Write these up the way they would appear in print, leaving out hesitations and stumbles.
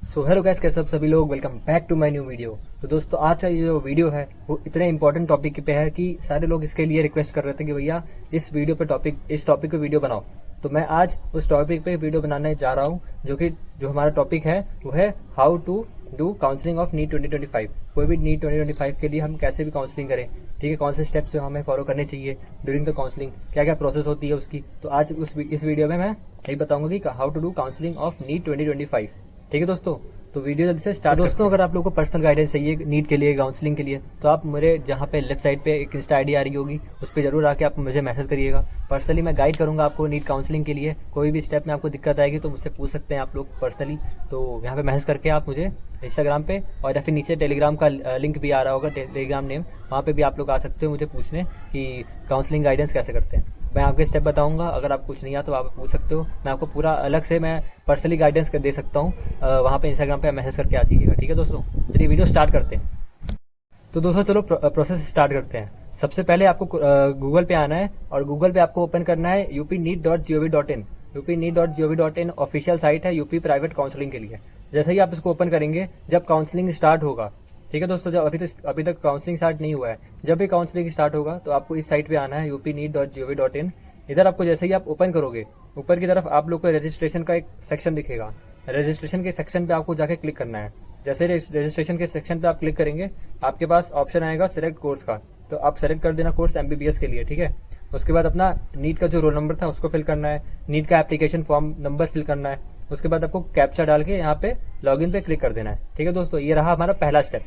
So hello guys, कैसे सब सभी लोग, welcome back to my new video. तो दोस्तों, आज का ये जो वीडियो है वो इतने इंपॉर्टेंट टॉपिक पे है कि सारे लोग इसके लिए रिक्वेस्ट कर रहे थे कि भैया इस टॉपिक पे वीडियो बनाओ। तो मैं आज उस टॉपिक पे वीडियो बनाने जा रहा हूँ, जो हमारा टॉपिक है वो है how to do counselling of NEET 2025। कोई भी नीट 2025 के लिए हम कैसे भी काउंसलिंग करें, ठीक है, कौन से स्टेप्स हमें फॉलो करने चाहिए ड्यूरिंग द काउंसलिंग, क्या क्या प्रोसेस होती है उसकी। तो आज इस वीडियो में मैं यही बताऊंगा कि how to do counselling of NEET 2025। ठीक है दोस्तों, तो वीडियो जल्दी से स्टार्ट। दोस्तों, अगर आप लोगों को पर्सनल गाइडेंस चाहिए नीट के लिए, काउंसलिंग के लिए, तो आप मेरे जहाँ पे लेफ्ट साइड पे एक इंस्टा आईडी आ रही होगी, उस पर जरूर आके आप मुझे मैसेज करिएगा। पर्सनली मैं गाइड करूँगा आपको नीट काउंसलिंग के लिए। कोई भी स्टेप में आपको दिक्कत आएगी तो मुझसे पूछ सकते हैं आप लोग पर्सनली। तो यहाँ पे मैसेज करके आप मुझे इंस्टाग्राम पे, और या फिर नीचे टेलीग्राम का लिंक भी आ रहा होगा, टेलीग्राम नेम, वहाँ पे भी आप लोग आ सकते हो मुझे पूछने कि काउंसलिंग गाइडेंस कैसे करते हैं। मैं आपके स्टेप बताऊंगा। अगर आप कुछ नहीं आता तो आप पूछ सकते हो, मैं आपको पूरा अलग से मैं पर्सनली गाइडेंस कर दे सकता हूँ। वहाँ पे इंस्टाग्राम पे मैसेज करके आ जाइएगा। ठीक है दोस्तों, चलिए वीडियो स्टार्ट करते हैं। तो दोस्तों चलो प्रोसेस स्टार्ट करते हैं। सबसे पहले आपको गूगल पे आना है और गूगल पे आपको ओपन करना है upneet.gov.in। upneet.gov.in ऑफिशियल साइट है यूपी प्राइवेट काउंसलिंग के लिए। जैसे ही आप इसको ओपन करेंगे, जब काउंसलिंग स्टार्ट होगा, ठीक है दोस्तों, जब अभी तक काउंसलिंग स्टार्ट नहीं हुआ है, जब भी काउंसलिंग स्टार्ट होगा तो आपको इस साइट पे आना है upneet.gov.in। इधर आपको जैसे ही आप ओपन करोगे, ऊपर की तरफ आप लोग को रजिस्ट्रेशन का एक सेक्शन दिखेगा। रजिस्ट्रेशन के सेक्शन पे आपको जाके क्लिक करना है। जैसे रजिस्ट्रेशन के सेक्शन पे आप क्लिक करेंगे, आपके पास ऑप्शन आएगा सिलेक्ट कोर्स का। तो आप सेलेक्ट कर देना कोर्स MBBS के लिए, ठीक है। उसके बाद अपना नीट का जो रोल नंबर था उसको फिल करना है, नीट का एप्लीकेशन फॉर्म नंबर फिल करना है। उसके बाद आपको कैप्चा डाल के यहाँ पे लॉगिन पे क्लिक कर देना है। ठीक है दोस्तों, ये रहा हमारा पहला स्टेप।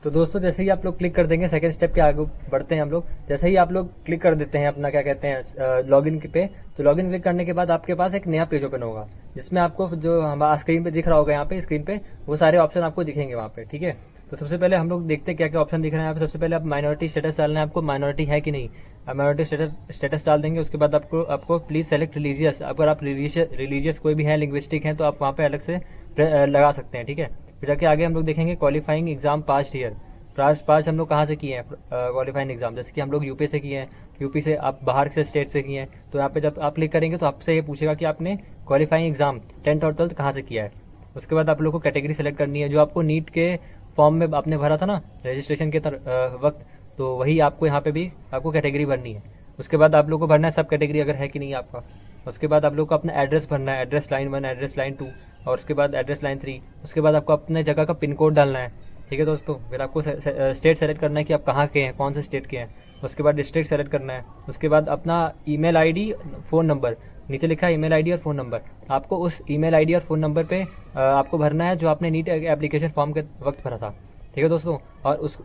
तो दोस्तों, जैसे ही आप लोग क्लिक कर देंगे, सेकंड स्टेप के आगे बढ़ते हैं हम लोग। जैसे ही आप लोग क्लिक कर देते हैं अपना, क्या कहते हैं, लॉगिन पे, तो लॉगिन क्लिक करने के बाद आपके पास एक नया पेज ओपन होगा, जिसमें आपको जो हमारा स्क्रीन पे दिख रहा होगा, यहाँ पे स्क्रीन पे वो सारे ऑप्शन आपको दिखेंगे वहाँ पे, ठीक है। तो सबसे पहले हम लोग देखते हैं क्या क्या ऑप्शन दिख रहे हैं यहाँ पे। सबसे पहले आप माइनॉरिटी स्टेटस डालना है, आपको माइनॉरिटी है कि नहीं। आप माइनॉरिटी स्टेटस डाल देंगे। उसके बाद आपको प्लीज सेलेक्ट रिलीजियस, अगर आप रिलीजियस कोई भी है, लिंग्विस्टिक है, तो आप वहाँ पे अलग से लगा सकते हैं, ठीक है। फिर जाके आगे हम लोग देखेंगे क्वालिफाइंग एग्जाम पास्ट ईयर। पास हम लोग कहाँ से किए हैं क्वालिफाइंग एग्जाम, जैसे कि हम लोग यूपी से किए हैं, यूपी से आप बाहर से स्टेट से किए हैं। तो यहाँ पे जब आप क्लिक करेंगे तो आपसे ये पूछेगा कि आपने क्वालिफाइंग एग्जाम 10th और 12th कहाँ से किया है। उसके बाद आप लोग को कैटेगरी सेलेक्ट करनी है, जो आपको नीट के फॉर्म में आपने भरा था ना रजिस्ट्रेशन के वक्त, तो वही आपको यहाँ पे भी आपको कैटेगरी भरनी है। उसके बाद आप लोग को भरना है सब कैटेगरी अगर है कि नहीं आपका। उसके बाद आप लोग को अपना एड्रेस भरना है, एड्रेस लाइन 1, एड्रेस लाइन 2, और उसके बाद एड्रेस लाइन 3। उसके बाद आपको अपने जगह का पिन कोड डालना है, ठीक है दोस्तों। फिर आपको स्टेट सेलेक्ट करना है कि आप कहाँ के हैं, कौन से स्टेट के हैं। उसके बाद डिस्ट्रिक्ट सेलेक्ट करना है। उसके बाद अपना ईमेल आईडी, फ़ोन नंबर, नीचे लिखा है ईमेल आईडी और फ़ोन नंबर, आपको उस ईमेल आईडी और फ़ोन नंबर पे आपको भरना है जो आपने नीट एप्लीकेशन फॉर्म के वक्त भरा था, ठीक है दोस्तों। और उस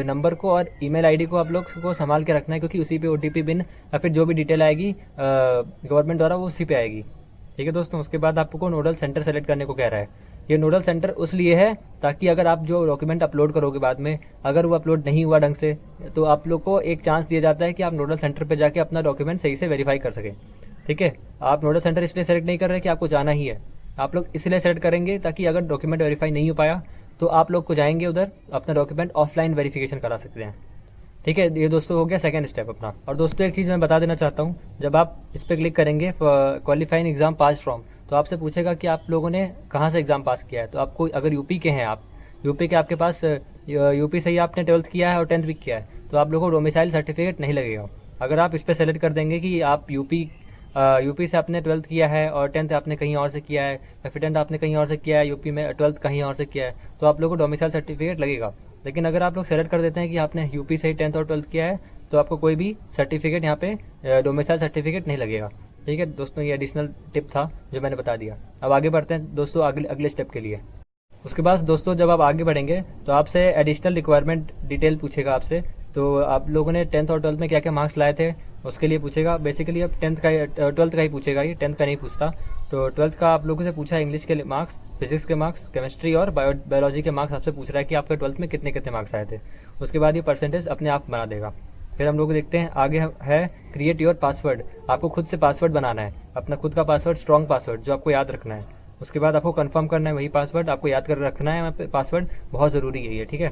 नंबर को और ईमेल आईडी को आप लोग को संभाल के रखना है, क्योंकि उसी पे OTP बिन या फिर जो भी डिटेल आएगी गवर्नमेंट द्वारा वो उसी पे आएगी, ठीक है दोस्तों। उसके बाद आपको नोडल सेंटर सेलेक्ट करने को कह रहा है। ये नोडल सेंटर उस लिए है ताकि अगर आप जो डॉक्यूमेंट अपलोड करोगे बाद में, अगर वो अपलोड नहीं हुआ ढंग से, तो आप लोग को एक चांस दिया जाता है कि आप नोडल सेंटर पे जाके अपना डॉक्यूमेंट सही से वेरीफाई कर सकें, ठीक है। आप नोडल सेंटर इसलिए सेलेक्ट नहीं कर रहे कि आपको जाना ही है, आप लोग इसलिए सेलेक्ट करेंगे ताकि अगर डॉक्यूमेंट वेरीफाई नहीं हो पाया तो आप लोग को जाएंगे उधर, अपना डॉक्यूमेंट ऑफलाइन वेरिफिकेशन करा सकते हैं, ठीक है। ये दोस्तों हो गया सेकंड स्टेप अपना। और दोस्तों एक चीज़ मैं बता देना चाहता हूँ, जब आप इस पर क्लिक करेंगे क्वालिफाइंग एग्जाम पास फ्रॉम, तो आपसे पूछेगा कि आप लोगों ने कहाँ से एग्ज़ाम पास किया है। तो आपको अगर यूपी के हैं, आप यूपी के, आपके पास यूपी से ही आपने 12th किया है और 10th भी किया है, तो आप लोगों को डोमिसाइल सर्टिफिकेट नहीं लगेगा। अगर आप इस पर सेलेक्ट कर देंगे कि आप यूपी से आपने 12th किया है और 10th आपने कहीं और से किया है, या फिर 10th आपने कहीं और से किया है, यूपी में 12th कहीं और से किया है, तो आप लोगों को डोमिसाइल सर्टिफिकेट लगेगा। लेकिन अगर आप लोग सेलेक्ट कर देते हैं कि आपने यूपी से ही 10th और 12th किया है, तो आपको कोई भी सर्टिफिकेट यहाँ पे डोमिसाइल सर्टिफिकेट नहीं लगेगा, ठीक है दोस्तों। ये एडिशनल टिप था जो मैंने बता दिया। अब आगे बढ़ते हैं दोस्तों अगले स्टेप के लिए। उसके बाद दोस्तों जब आप आगे बढ़ेंगे तो आपसे एडिशनल रिक्वायरमेंट डिटेल पूछेगा आपसे। तो आप लोगों ने 10th और 12th में क्या क्या मार्क्स लाए थे उसके लिए पूछेगा। बेसिकली अब 12th का ही पूछेगा, ये 10th का नहीं पूछता। तो 12th का आप लोगों से पूछा इंग्लिश के मार्क्स, फिजिक्स के मार्क्स, केमिस्ट्री और बायोलॉजी के मार्क्स आपसे पूछ रहा है कि आपके 12th में कितने कितने मार्क्स आए थे। उसके बाद ये परसेंटेज अपने आप बना देगा। फिर हम लोग देखते हैं आगे है क्रिएट योर पासवर्ड। आपको खुद से पासवर्ड बनाना है, अपना खुद का पासवर्ड, स्ट्रॉन्ग पासवर्ड जो आपको याद रखना है। उसके बाद आपको कंफर्म करना है वही पासवर्ड, आपको याद कर रखना है। पासवर्ड बहुत ज़रूरी है ये, ठीक है,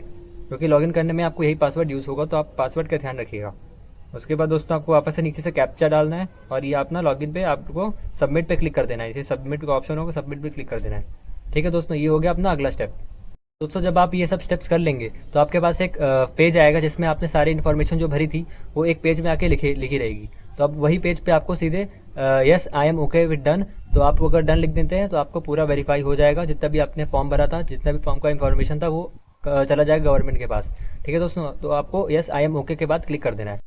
क्योंकि लॉगिन करने में आपको यही पासवर्ड यूज़ होगा, तो आप पासवर्ड का ध्यान रखिएगा। उसके बाद दोस्तों आपको वापस से नीचे से कैप्चा डालना है और ये अपना लॉगिन पे आपको सबमिट पे क्लिक कर देना है। जैसे सबमिट का ऑप्शन होगा, सबमिट पे क्लिक कर देना है। ठीक है दोस्तों, ये हो गया अपना अगला स्टेप। दोस्तों जब आप ये सब स्टेप्स कर लेंगे तो आपके पास एक पेज आएगा जिसमें आपने सारी इन्फॉर्मेशन जो भरी थी वो एक पेज में आके लिखी रहेगी। तो अब वही पेज पे आपको सीधे yes I am okay with done, तो आप अगर डन लिख देते हैं तो आपको पूरा वेरीफाई हो जाएगा। जितना भी आपने फॉर्म भरा था, जितना भी फॉर्म का इन्फॉर्मेशन था वो चला जाएगा गवर्नमेंट के पास। ठीक है दोस्तों, तो आपको यस आई एम ओके के बाद क्लिक कर देना है।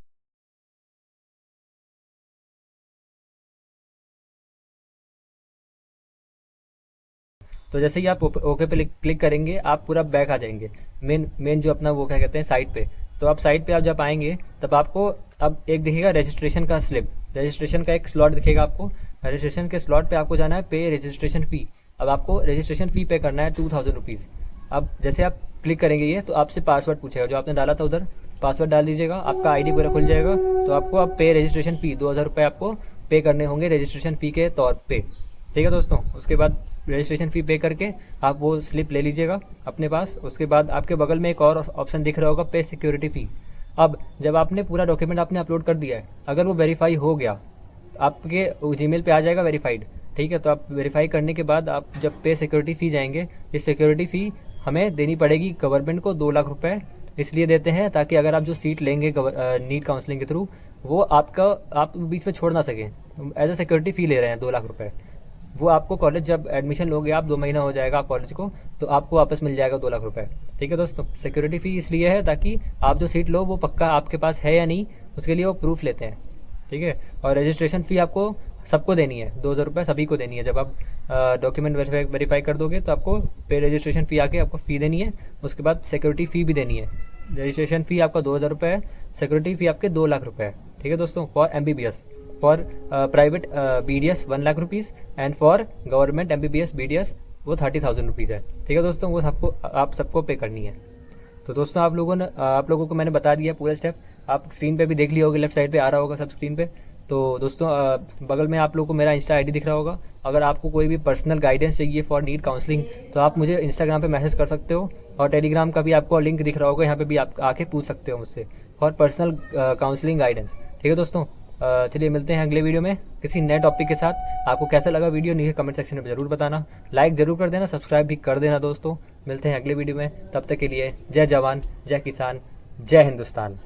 तो जैसे ही आप ओके पे क्लिक करेंगे आप पूरा बैक आ जाएंगे मेन जो अपना वो क्या कहते हैं साइट पे। तो आप साइट पे आप जब आएंगे तब आपको अब एक दिखेगा रजिस्ट्रेशन का स्लिप, रजिस्ट्रेशन का एक स्लॉट दिखेगा आपको। रजिस्ट्रेशन के स्लॉट पे आपको जाना है पे रजिस्ट्रेशन फ़ी। अब आपको रजिस्ट्रेशन फ़ी पे करना है 2000 रुपीज़। अब जैसे आप क्लिक करेंगे ये तो आपसे पासवर्ड पूछेगा जो आपने डाला था उधर, पासवर्ड डाल दीजिएगा, आपका आईडी पूरा खुल जाएगा। तो आपको अब पे रजिस्ट्रेशन फ़ी 2000 रुपये आपको पे करने होंगे रजिस्ट्रेशन फ़ी के तौर पे। ठीक है दोस्तों, उसके बाद रजिस्ट्रेशन फ़ी पे करके आप वो स्लिप ले लीजिएगा अपने पास। उसके बाद आपके बगल में एक और ऑप्शन दिख रहा होगा पे सिक्योरिटी फ़ी। अब जब आपने पूरा डॉक्यूमेंट आपने अपलोड कर दिया है, अगर वो वेरीफाई हो गया आपके जीमेल पे आ जाएगा वेरीफाइड। ठीक है, तो आप वेरीफाई करने के बाद आप जब पे सिक्योरिटी फ़ी जाएंगे, ये सिक्योरिटी फ़ी हमें देनी पड़ेगी गवर्नमेंट को 2 लाख रुपए। इसलिए देते हैं ताकि अगर आप जो सीट लेंगे नीट काउंसलिंग के थ्रू वो आप बीच में छोड़ ना सकें। एज अ सिक्योरिटी फ़ी ले रहे हैं 2 लाख रुपए। वो आपको कॉलेज जब एडमिशन लोगे आप 2 महीना हो जाएगा आप कॉलेज को, तो आपको वापस मिल जाएगा 2 लाख रुपए। ठीक है दोस्तों, सिक्योरिटी फ़ी इसलिए है ताकि आप जो सीट लो वो पक्का आपके पास है या नहीं, उसके लिए वो प्रूफ लेते हैं। ठीक है, और रजिस्ट्रेशन फ़ी आपको सबको देनी है, 2000 रुपये सभी को देनी है। जब आप डॉक्यूमेंट वेरीफाई कर दोगे तो आपको पे रजिस्ट्रेशन फ़ी आके आपको फ़ी देनी है। उसके बाद सिक्योरिटी फ़ी भी देनी है। रजिस्ट्रेशन फ़ी आपका 2000 रुपये है, सिक्योरिटी फ़ी आपके 2 लाख रुपये है। ठीक है दोस्तों, for MBBS, for private BDS 1 lakh rupees and for government MBBS BDS वो 30,000 रुपीज़ है। ठीक है दोस्तों, वो आप सबको पे करनी है। तो दोस्तों आप लोगों को मैंने बता दिया पूरा स्टेप, आप स्क्रीन पे भी देख लिया होगा, लेफ्ट साइड पे आ रहा होगा सब स्क्रीन पे। तो दोस्तों बगल में आप लोगों को मेरा इंस्टा ID दिख रहा होगा। अगर आपको कोई भी पर्सनल गाइडेंस चाहिए फॉर नीट काउंसलिंग तो आप मुझे इंस्टाग्राम पे मैसेज कर सकते हो, और टेलीग्राम का भी आपको लिंक दिख रहा होगा, यहाँ पे भी आप आके पूछ सकते हो मुझसे फॉर पर्सनल काउंसलिंग गाइडेंस। ठीक है दोस्तों, चलिए मिलते हैं अगले वीडियो में किसी नए टॉपिक के साथ। आपको कैसा लगा वीडियो नीचे कमेंट सेक्शन में ज़रूर बताना, लाइक ज़रूर कर देना, सब्सक्राइब भी कर देना दोस्तों। मिलते हैं अगले वीडियो में, तब तक के लिए जय जवान, जय किसान, जय हिंदुस्तान।